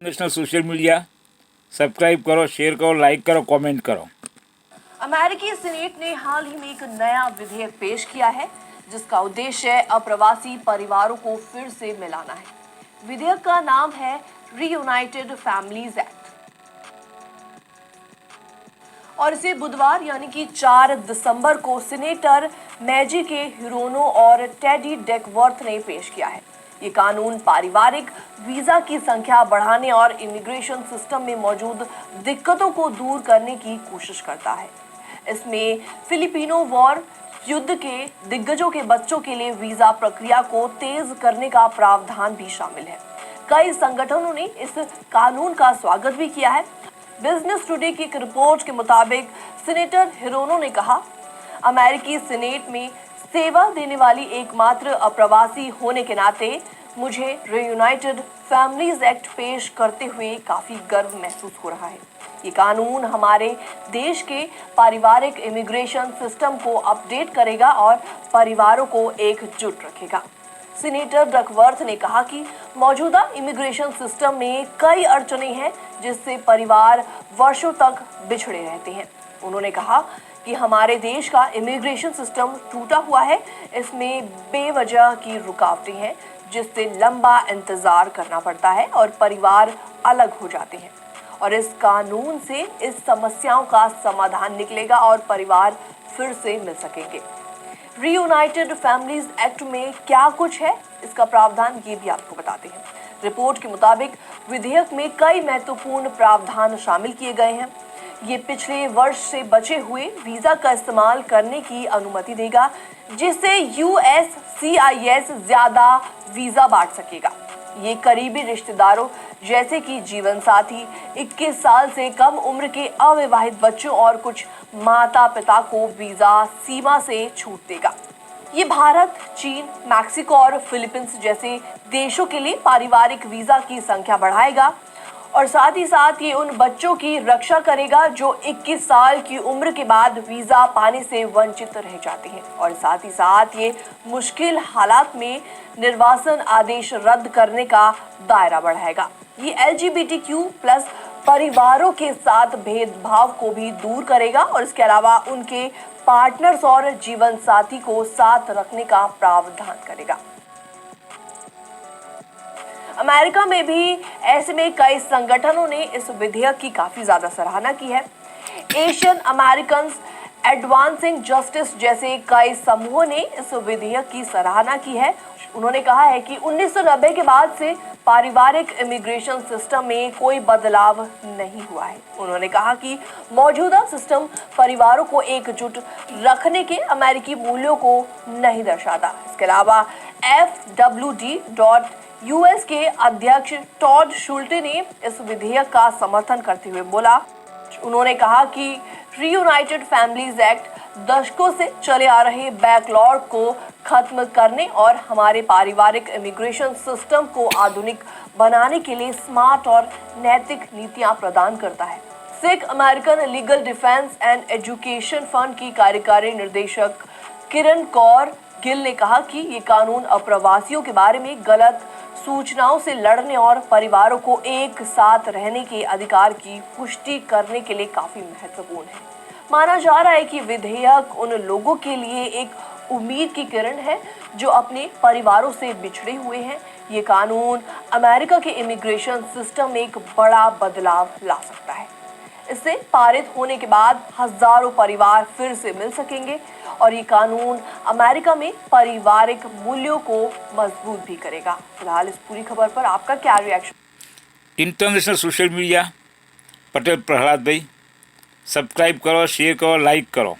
National social media subscribe करो, share करो, like करो, कमेंट करो। अमेरिकी सीनेट ने हाल ही में एक नया विधेयक पेश किया है जिसका उद्देश्य अप्रवासी परिवारों को फिर से मिलाना है। विधेयक का नाम है रीयूनाइटेड फैमिलीज एक्ट और इसे बुधवार यानी कि 4 दिसंबर को सीनेटर मैजी के हिरोनो और टेडी डेकवर्थ ने पेश किया है। ये कानून पारिवारिक वीजा की संख्या बढ़ाने और इमिग्रेशन सिस्टम में मौजूद दिक्कतों को दूर करने की कोशिश करता है। इसमें फिलिपिनो वॉर युद्ध के दिग्गजों के बच्चों के लिए वीजा प्रक्रिया को तेज करने का प्रावधान भी शामिल है। कई संगठनों ने इस कानून का स्वागत भी किया है। बिजनेस टुडे की एक रिपोर्ट के मुताबिक सीनेटर हिरोनो ने कहा, अमेरिकी सीनेट में सेवा देने वाली एकमात्र अप्रवासी होने के नाते मुझे रीयूनाइटेड फैमिलीज एक्ट पेश करते हुए काफी गर्व महसूस हो रहा है। ये कानून हमारे देश के पारिवारिक इमिग्रेशन सिस्टम को अपडेट करेगा और परिवारों को एकजुट रखेगा। सीनेटर डकवर्थ ने कहा कि मौजूदा इमिग्रेशन सिस्टम में कई अड़चनें हैं जिससे परिवार वर्षों तक बिछड़े रहते हैं। उन्होंने कहा कि हमारे देश का इमिग्रेशन सिस्टम टूटा हुआ है, इसमें बेवजह की रुकावटें हैं जिससे लंबा इंतजार करना पड़ता है और परिवार अलग हो जाते हैं। और इस कानून से इस समस्याओं का समाधान निकलेगा और परिवार फिर से मिल सकेंगे। रीयूनाइटेड फैमिलीज एक्ट में क्या कुछ है, इसका प्रावधान ये भी आपको बताते हैं। रिपोर्ट के मुताबिक विधेयक में कई महत्वपूर्ण प्रावधान शामिल किए गए हैं। ये पिछले वर्ष से बचे हुए वीजा का इस्तेमाल करने की अनुमति देगा जिससे USCIS ज्यादा वीजा बांट सकेगा। ये करीबी रिश्तेदारों जैसे कि जीवन साथी, 21 साल से कम उम्र के अविवाहित बच्चों और कुछ माता पिता को वीजा सीमा से छूट देगा। ये भारत, चीन, मैक्सिको और फिलीपींस जैसे देशों के लिए पारिवारिक वीजा की संख्या बढ़ाएगा और साथ ही साथ ये उन बच्चों की रक्षा करेगा जो 21 साल की उम्र के बाद वीजा पाने से वंचित रह जाते हैं और साथ ही साथ ये मुश्किल हालात में निर्वासन आदेश रद्द करने का दायरा बढ़ाएगा। ये LGBTQ+ परिवारों के साथ भेदभाव को भी दूर करेगा और इसके अलावा उनके पार्टनर्स और जीवन साथी को साथ रखने का प्रावधान करेगा। अमेरिका में भी ऐसे में कई संगठनों ने इस विधेयक की काफी ज्यादा सराहना की है। एशियन अमेरिकन एडवांसिंग जस्टिस जैसे कई समूहों ने इस विधेयक की सराहना की है। उन्होंने कहा है कि 1990 के बाद से पारिवारिक इमिग्रेशन सिस्टम में कोई बदलाव नहीं हुआ है। उन्होंने कहा कि मौजूदा सिस्टम परिवारों को एकजुट रखने के अमेरिकी मूल्यों को नहीं दर्शाता। इसके अलावा FWD.US के अध्यक्ष टॉड शुल्टे ने इस विधेयक का समर्थन करते हुए बोला, उन्होंने कहा कि रीयूनाइटेड फैमिलीज एक्ट दशकों से चले आ रहे बैकलॉग को खत्म करने और हमारे पारिवारिक इमिग्रेशन सिस्टम को आधुनिक बनाने के लिए स्मार्ट और नैतिक नीतियां प्रदान करता है। Sikh American legal defence and education fund की कार्यकारी निर्देशक किरण कौर गिल ने कहा कि ये कानून अप्रवासियों के बारे में गलत सूचनाओं से लड़ने और परिवारों को एक साथ रहने के अधिकार की पुष्टि करने के लिए काफी महत्वपूर्ण है। माना जा रहा है कि विधेयक उन लोगों के लिए एक उम्मीद की किरण है जो अपने परिवारों से बिछड़े हुए हैं। ये कानून अमेरिका के इमिग्रेशन सिस्टम में एक बड़ा बदलाव ला सकता है। इससे पारित होने के बाद हजारों परिवार फिर से मिल सकेंगे और ये कानून अमेरिका में पारिवारिक मूल्यों को मजबूत भी करेगा। फिलहाल इस पूरी खबर पर आपका क्या reaction? International social media Patel Prahlad भाई, सब्सक्राइब करो, शेयर करो, लाइक करो।